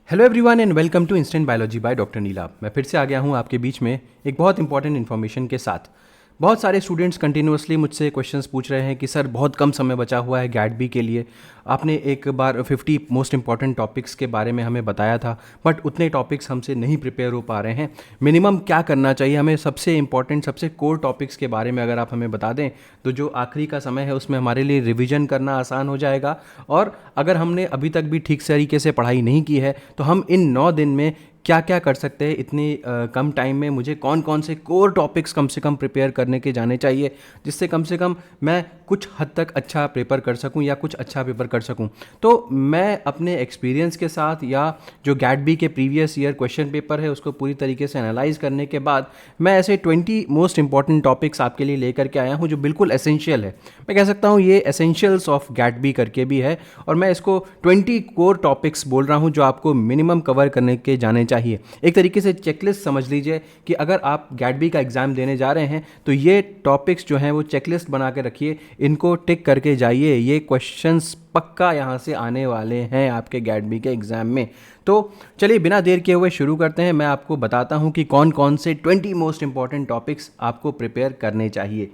Hello everyone and welcome to instant biology by doctor Neela. मैं फिर से आ गया हूँ आपके बीच में एक बहुत इंपॉर्टेंट इन्फॉर्मेशन के साथ। बहुत सारे स्टूडेंट्स कंटिन्यूअसली मुझसे क्वेश्चंस पूछ रहे हैं कि सर बहुत कम समय बचा हुआ है गैट बी के लिए। आपने एक बार 50 मोस्ट इंपॉर्टेंट टॉपिक्स के बारे में हमें बताया था, बट उतने टॉपिक्स हमसे नहीं प्रिपेयर हो पा रहे हैं। मिनिमम क्या करना चाहिए हमें, सबसे इंपॉर्टेंट सबसे कोर टॉपिक्स के बारे में अगर आप हमें बता दें तो जो आखिरी का समय है उसमें हमारे लिए रिवीजन करना आसान हो जाएगा। और अगर हमने अभी तक भी ठीक तरीके से पढ़ाई नहीं की है तो हम इन 9 दिन में क्या क्या कर सकते हैं। इतनी कम टाइम में मुझे कौन कौन से कोर टॉपिक्स कम से कम प्रिपेयर करने के जाने चाहिए जिससे कम से कम मैं कुछ हद तक अच्छा पेपर कर सकूं या कुछ अच्छा पेपर कर सकूं। तो मैं अपने एक्सपीरियंस के साथ या जो गैट बी के प्रीवियस ईयर क्वेश्चन पेपर है उसको पूरी तरीके से एनालाइज करने के बाद मैं ऐसे 20 मोस्ट इंपॉर्टेंट टॉपिक्स आपके लिए लेकर के आया हूं जो बिल्कुल एसेंशियल है। मैं कह सकता हूं ये एसेंशियल्स ऑफ गैट बी करके भी है और मैं इसको 20 कोर टॉपिक्स बोल रहा हूं जो आपको मिनिमम कवर करने के जाने चाहिए। एक तरीके से चेकलिस्ट समझ लीजिए कि अगर आप गैट बी का एग्जाम देने जा रहे हैं तो ये टॉपिक्स जो हैं वो चेकलिस्ट बना के रखिए, इनको टिक करके जाइए। ये क्वेश्चंस पक्का यहाँ से आने वाले हैं आपके गैट बी के एग्जाम में। तो चलिए बिना देर किए हुए शुरू करते हैं। मैं आपको बताता हूँ कि कौन कौन से 20 मोस्ट इंपॉर्टेंट टॉपिक्स आपको प्रिपेयर करने चाहिए।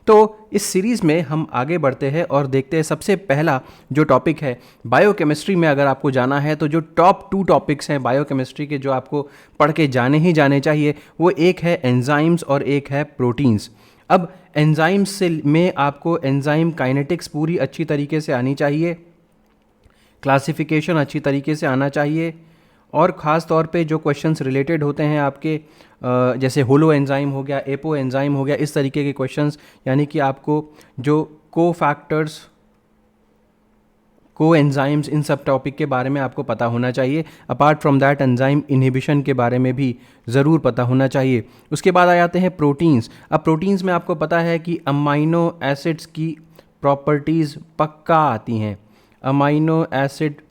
तो इस सीरीज़ में हम आगे बढ़ते हैं और देखते हैं सबसे पहला जो टॉपिक है बायोकेमिस्ट्री में। अगर आपको जाना है तो जो टॉप 2 टॉपिक्स हैं बायोकेमिस्ट्री के जो आपको पढ़ के जाने ही जाने चाहिए वो एक है एंजाइम्स और एक है प्रोटीन्स। अब एंजाइम्स से में आपको एंजाइम काइनेटिक्स पूरी अच्छी तरीके से आनी चाहिए, क्लासिफिकेशन अच्छी तरीके से आना चाहिए और ख़ास तौर पे जो क्वेश्चंस रिलेटेड होते हैं आपके जैसे होलो एंजाइम हो गया, एपो एंजाइम हो गया, इस तरीके के क्वेश्चंस, यानी कि आपको जो को फैक्टर्स को एंजाइम्स इन सब टॉपिक के बारे में आपको पता होना चाहिए। Apart from that enzyme inhibition के बारे में भी ज़रूर पता होना चाहिए। उसके बाद आ जाते हैं प्रोटीन्स। अब प्रोटीन्स में आपको पता है कि अमाइनो एसिड्स की प्रॉपर्टीज़ पक्का आती हैं। अमाइनो एसिड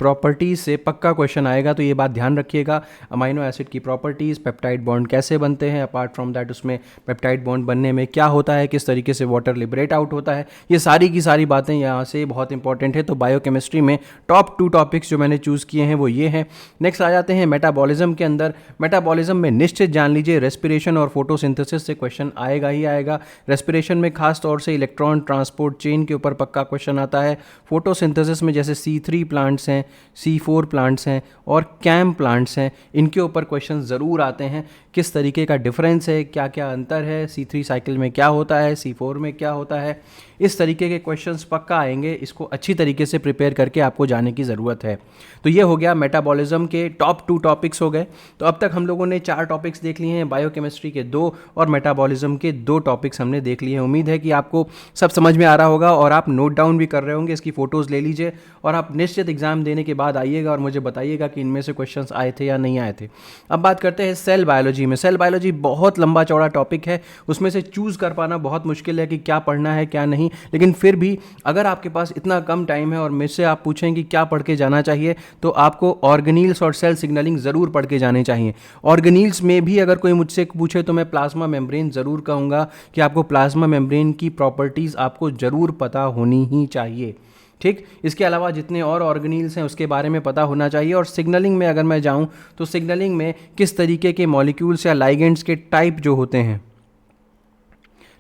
प्रॉपर्टीज़ से पक्का क्वेश्चन आएगा, तो ये बात ध्यान रखिएगा। अमाइनो एसिड की प्रॉपर्टीज़, पेप्टाइड बॉन्ड कैसे बनते हैं, अपार्ट फ्रॉम दैट उसमें पेप्टाइड बॉन्ड बनने में क्या होता है, किस तरीके से वाटर लिबरेट आउट होता है, ये सारी की सारी बातें यहाँ से बहुत इंपॉर्टेंट है। तो बायोकेमिस्ट्री में टॉप 2 टॉपिक्स जो मैंने चूज़ किए हैं वो ये हैं। नेक्स्ट आ जाते हैं मेटाबॉलिज्म के अंदर। मेटाबॉलिज्म में निश्चित जान लीजिए रेस्पिरेशन और फोटोसिंथेसिस से क्वेश्चन आएगा ही आएगा। रेस्पिरेशन में खास तौर से इलेक्ट्रॉन ट्रांसपोर्ट चेन के ऊपर पक्का क्वेश्चन आता है। फोटोसिंथेसिस में जैसे C3 प्लांट्स हैं, C4 प्लांट्स हैं और कैम प्लांट्स हैं, इनके ऊपर क्वेश्चन ज़रूर आते हैं। किस तरीके का डिफरेंस है, क्या क्या अंतर है, C3 साइकिल में क्या होता है, C4 में क्या होता है, इस तरीके के क्वेश्चंस पक्का आएंगे। इसको अच्छी तरीके से प्रिपेयर करके आपको जाने की ज़रूरत है। तो ये हो गया मेटाबॉलिज्म के टॉप 2 टॉपिक्स हो गए। तो अब तक हम लोगों ने 4 टॉपिक्स देख लिए हैं, बायोकेमिस्ट्री के 2 और मेटाबॉलिज्म के 2 टॉपिक्स हमने देख लिए हैं। उम्मीद है कि आपको सब समझ में आ रहा होगा और आप नोट डाउन भी कर रहे होंगे। इसकी फ़ोटोज़ ले लीजिए और आप निश्चित एग्जाम देने के बाद आइएगा और मुझे बताइएगा कि इनमें से क्वेश्चंस आए थे या नहीं आए थे। अब बात करते हैं सेल बायोलॉजी में। सेल बायोलॉजी बहुत लंबा चौड़ा टॉपिक है, उसमें से चूज़ कर पाना बहुत मुश्किल है कि क्या पढ़ना है क्या नहीं। लेकिन फिर भी अगर आपके पास इतना कम टाइम है और मुझसे आप पूछें कि क्या पढ़ के जाना चाहिए, तो आपको ऑर्गेनील्स और सेल सिग्नलिंग ज़रूर पढ़ के जाने चाहिए। ऑर्गेनील्स में भी अगर कोई मुझसे पूछे तो मैं प्लाज्मा मेम्ब्रेन ज़रूर कहूँगा कि आपको प्लाज्मा मेम्ब्रेन की प्रॉपर्टीज़ आपको ज़रूर पता होनी ही चाहिए। ठीक, इसके अलावा जितने और ऑर्गेनील्स हैं उसके बारे में पता होना चाहिए। और सिग्नलिंग में अगर मैं जाऊं तो सिग्नलिंग में किस तरीके के मॉलिक्यूल्स या लाइगेंड्स के टाइप जो होते हैं,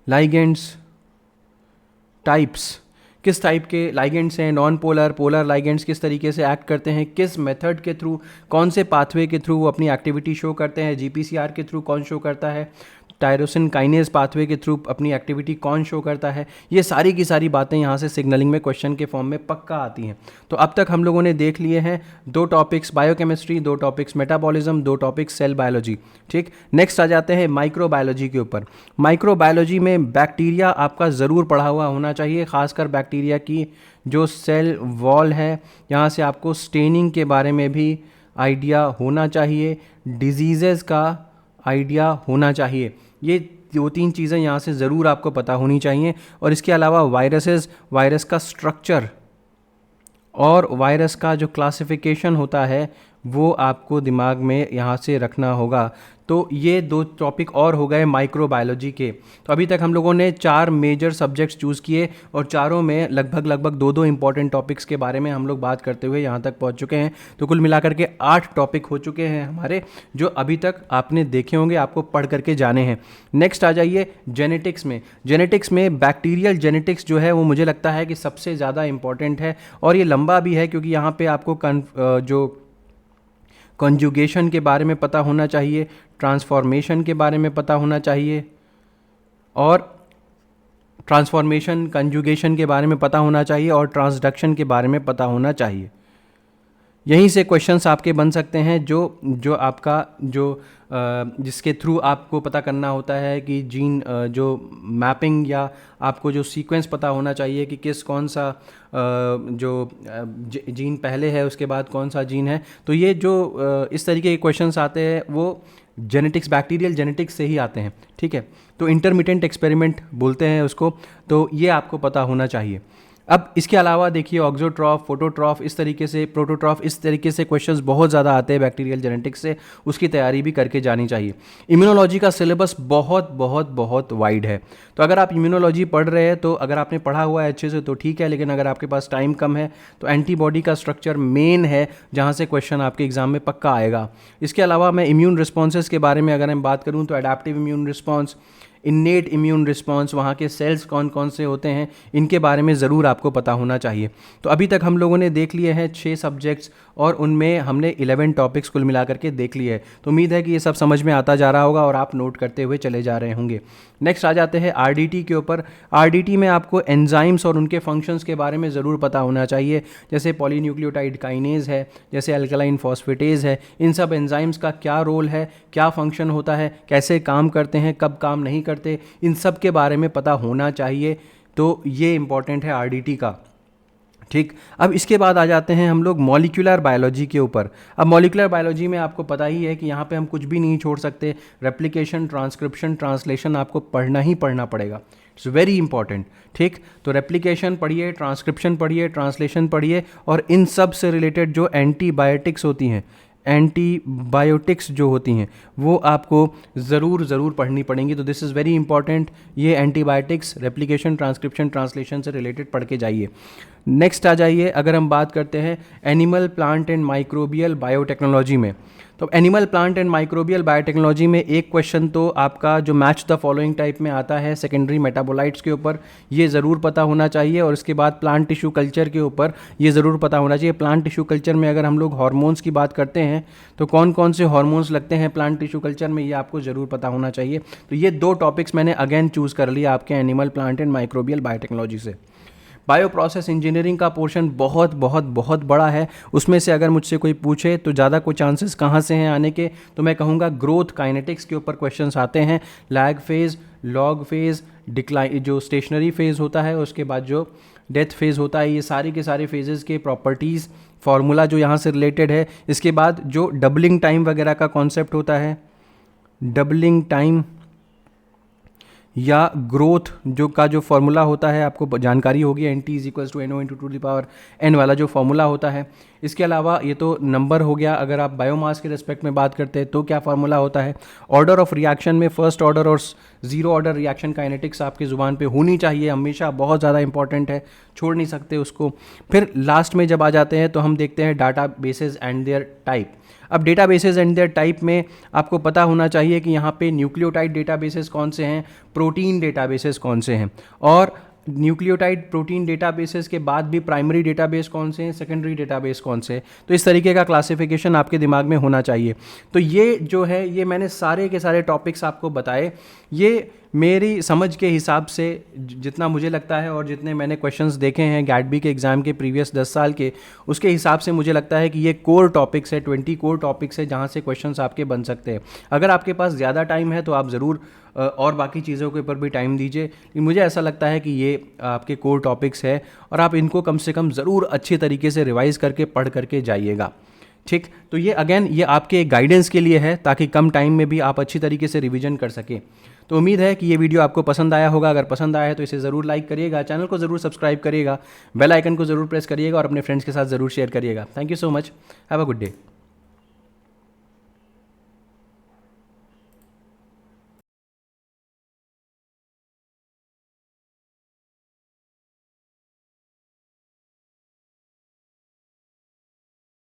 लाइगेंड्स टाइप्स, किस टाइप के लाइगेंड्स हैं, नॉन पोलर, पोलर लाइगेंड्स किस तरीके से एक्ट करते हैं, किस मेथड के थ्रू, कौन से पाथवे के थ्रू वो अपनी एक्टिविटी शो करते हैं, GPCR के थ्रू कौन शो करता है, टायरोसिन काइनेज पाथवे के थ्रू अपनी एक्टिविटी कौन शो करता है, ये सारी की सारी बातें यहाँ से सिग्नलिंग में क्वेश्चन के फॉर्म में पक्का आती हैं। तो अब तक हम लोगों ने देख लिए हैं 2 topics biochemistry, 2 topics metabolism, 2 topics cell biology. ठीक, नेक्स्ट आ जाते हैं माइक्रोबायोलॉजी के ऊपर। माइक्रोबायोलॉजी में बैक्टीरिया आपका ज़रूर पढ़ा हुआ होना चाहिए, खासकर बैक्टीरिया की जो सेल वॉल है, यहाँ से आपको स्टेनिंग के बारे में भी आइडिया होना चाहिए, डिजीज़ेज़ का आइडिया होना चाहिए। ये 2-3 चीज़ें यहाँ से ज़रूर आपको पता होनी चाहिए। और इसके अलावा वायरस का स्ट्रक्चर और वायरस का जो क्लासिफिकेशन होता है वो आपको दिमाग में यहाँ से रखना होगा। तो ये दो टॉपिक और हो गए माइक्रोबायोलॉजी के। तो अभी तक हम लोगों ने 4 मेजर सब्जेक्ट्स चूज़ किए और चारों में लगभग दो दो इंपॉर्टेंट टॉपिक्स के बारे में हम लोग बात करते हुए यहाँ तक पहुँच चुके हैं। तो कुल मिलाकर के 8 टॉपिक हो चुके हैं हमारे, जो अभी तक आपने देखे होंगे, आपको पढ़ करके जाने हैं। नेक्स्ट आ जाइए जेनेटिक्स में। जेनेटिक्स में बैक्टीरियल जेनेटिक्स जो है वो मुझे लगता है कि सबसे ज़्यादा इंपॉर्टेंट है, और ये लंबा भी है क्योंकि यहाँ पे आपको जो कॉन्जुगेशन के बारे में पता होना चाहिए, ट्रांसफॉर्मेशन के बारे में पता होना चाहिए, और ट्रांसफॉर्मेशन कंजुगेशन के बारे में पता होना चाहिए, और ट्रांसडक्शन के बारे में पता होना चाहिए। यहीं से क्वेश्चंस आपके बन सकते हैं जो आपका जिसके थ्रू आपको पता करना होता है कि जीन जो मैपिंग, या आपको जो सीक्वेंस पता होना चाहिए कि कौन सा जीन पहले है, उसके बाद कौन सा जीन है। तो ये जो इस तरीके के क्वेश्चंस आते हैं वो जेनेटिक्स, बैक्टीरियल जेनेटिक्स से ही आते हैं, ठीक है। तो इंटरमिटेंट एक्सपेरिमेंट बोलते हैं उसको, तो ये आपको पता होना चाहिए। अब इसके अलावा देखिए ऑक्सोट्रॉफ, फोटोट्रॉफ, इस तरीके से प्रोटोट्रॉफ, इस तरीके से क्वेश्चंस बहुत ज़्यादा आते हैं बैक्टीरियल जेनेटिक्स से, उसकी तैयारी भी करके जानी चाहिए। इम्यूनोलॉजी का सिलेबस बहुत बहुत बहुत वाइड है। तो अगर आप इम्यूनोलॉजी पढ़ रहे हैं तो अगर आपने पढ़ा हुआ है अच्छे से तो ठीक है, लेकिन अगर आपके पास टाइम कम है तो एंटीबॉडी का स्ट्रक्चर मेन है जहाँ से क्वेश्चन आपके एग्जाम में पक्का आएगा। इसके अलावा मैं इम्यून रिस्पॉन्सेज के बारे में अगर मैं बात करूँ तो adaptive immune response, innate immune response, वहाँ के सेल्स कौन कौन से होते हैं, इनके बारे में ज़रूर आपको पता होना चाहिए। तो अभी तक हम लोगों ने देख लिए हैं 6 सब्जेक्ट्स, और उनमें हमने 11 टॉपिक्स कुल मिला करके देख लिए हैं। तो उम्मीद है कि ये सब समझ में आता जा रहा होगा और आप नोट करते हुए चले जा रहे होंगे। नेक्स्ट आ जाते हैं आरडीटी के ऊपर। आरडीटी में आपको एंजाइम्स और उनके फंक्शंस के बारे में ज़रूर पता होना चाहिए, जैसे पॉलीन्यूक्लियोटाइड काइनेज है, जैसे अल्कलाइन फॉस्फेटेज है। इन सब एंजाइम्स का क्या रोल है, क्या फंक्शन होता है, कैसे काम करते हैं, कब काम नहीं करते, इन सब के बारे में पता होना चाहिए। तो ये इंपॉर्टेंट है आरडीटी का, ठीक। अब इसके बाद आ जाते हैं हम लोग मॉलिक्यूलर बायोलॉजी के ऊपर। अब मॉलिक्यूलर बायोलॉजी में आपको पता ही है कि यहाँ पे हम कुछ भी नहीं छोड़ सकते। रेप्लिकेशन, ट्रांसक्रिप्शन, ट्रांसलेशन आपको पढ़ना ही पढ़ना पड़ेगा। इट्स वेरी इंपॉर्टेंट, ठीक। तो रेप्लिकेशन पढ़िए, ट्रांसक्रिप्शन पढ़िए, ट्रांसलेशन पढ़िए, और इन सब से रिलेटेड जो एंटीबायोटिक्स होती हैं, एंटीबायोटिक्स जो होती हैं वो आपको ज़रूर पढ़नी पड़ेंगी। तो दिस इज़ वेरी इंपॉर्टेंट। ये एंटीबायोटिक्स, रेप्लिकेशन, ट्रांसक्रिप्शन, ट्रांसलेशन से रिलेटेड पढ़ के जाइए। नेक्स्ट आ जाइए, अगर हम बात करते हैं animal, plant and microbial biotechnology में, तो animal, plant and microbial biotechnology में एक क्वेश्चन तो आपका जो मैच द फॉलोइंग टाइप में आता है सेकेंडरी मेटाबोलाइट्स के ऊपर, ये ज़रूर पता होना चाहिए। और इसके बाद प्लांट टिश्यू कल्चर के ऊपर ये ज़रूर पता होना चाहिए। प्लांट टिश्यू कल्चर में अगर हम लोग हार्मोन्स की बात करते हैं तो कौन कौन से हार्मोन्स लगते हैं प्लांट टिश्यू कल्चर में, ये आपको ज़रूर पता होना चाहिए। तो ये 2 टॉपिक्स मैंने अगेन चूज़ कर लिया आपके animal, plant and microbial biotechnology से। बायो प्रोसेस इंजीनियरिंग का पोर्शन बहुत बहुत बहुत बड़ा है। उसमें से अगर मुझसे कोई पूछे तो ज़्यादा कोई चांसेस कहाँ से हैं आने के, तो मैं कहूँगा ग्रोथ काइनेटिक्स के ऊपर क्वेश्चंस आते हैं। Lag phase, log phase, decline, जो स्टेशनरी फेज़ होता है, उसके बाद जो डेथ फेज़ होता है, ये सारी के सारे फेजेस के प्रॉपर्टीज़, फार्मूला जो यहाँ से रिलेटेड है। इसके बाद जो डबलिंग टाइम वगैरह का कॉन्सेप्ट होता है, डबलिंग टाइम या ग्रोथ जो फार्मूला होता है आपको जानकारी होगी, NT=NO×2⁴ वाला जो फार्मूला होता है। इसके अलावा ये तो नंबर हो गया। अगर आप बायोमास के रिस्पेक्ट में बात करते हैं तो क्या फार्मूला होता है। ऑर्डर ऑफ रिएक्शन में फर्स्ट ऑर्डर और जीरो ऑर्डर रिएक्शन काइनेटिक्स आपकी ज़ुबान पे होनी चाहिए हमेशा, बहुत ज़्यादा इंपॉर्टेंट है, छोड़ नहीं सकते उसको। फिर लास्ट में जब आ जाते हैं तो हम देखते हैं data bases and their type. अब डेटाबेसेस एंड देयर टाइप में आपको पता होना चाहिए कि यहाँ पे न्यूक्लियोटाइड डेटाबेसेस कौन से हैं, प्रोटीन डेटाबेसेस कौन से हैं, और न्यूक्लियोटाइड प्रोटीन डेटाबेसेस के बाद भी प्राइमरी डेटाबेस कौन से हैं, सेकेंडरी डेटाबेस कौन से हैं। तो इस तरीके का क्लासिफिकेशन आपके दिमाग में होना चाहिए। तो ये जो है, ये मैंने सारे के सारे टॉपिक्स आपको बताए। ये मेरी समझ के हिसाब से जितना मुझे लगता है और जितने मैंने क्वेश्चंस देखे हैं गैट-बी के एग्ज़ाम के प्रीवियस 10 साल के, उसके हिसाब से मुझे लगता है कि ये कोर टॉपिक्स है, 20 कोर टॉपिक्स है जहाँ से क्वेश्चंस आपके बन सकते हैं। अगर आपके पास ज़्यादा टाइम है तो आप ज़रूर और बाकी चीज़ों के ऊपर भी टाइम दीजिए, लेकिन मुझे ऐसा लगता है कि ये आपके कोर टॉपिक्स है और आप इनको कम से कम ज़रूर अच्छे तरीके से रिवाइज़ करके पढ़ करके जाइएगा, ठीक। तो ये अगेन ये आपके गाइडेंस के लिए है ताकि कम टाइम में भी आप अच्छी तरीके से रिवीजन कर सकें। तो उम्मीद है कि ये वीडियो आपको पसंद आया होगा। अगर पसंद आया है तो इसे ज़रूर लाइक करिएगा, चैनल को ज़रूर सब्सक्राइब करिएगा, बेल आइकन को ज़रूर प्रेस करिएगा और अपने फ्रेंड्स के साथ ज़रूर शेयर करिएगा। Thank you so much, have a good day.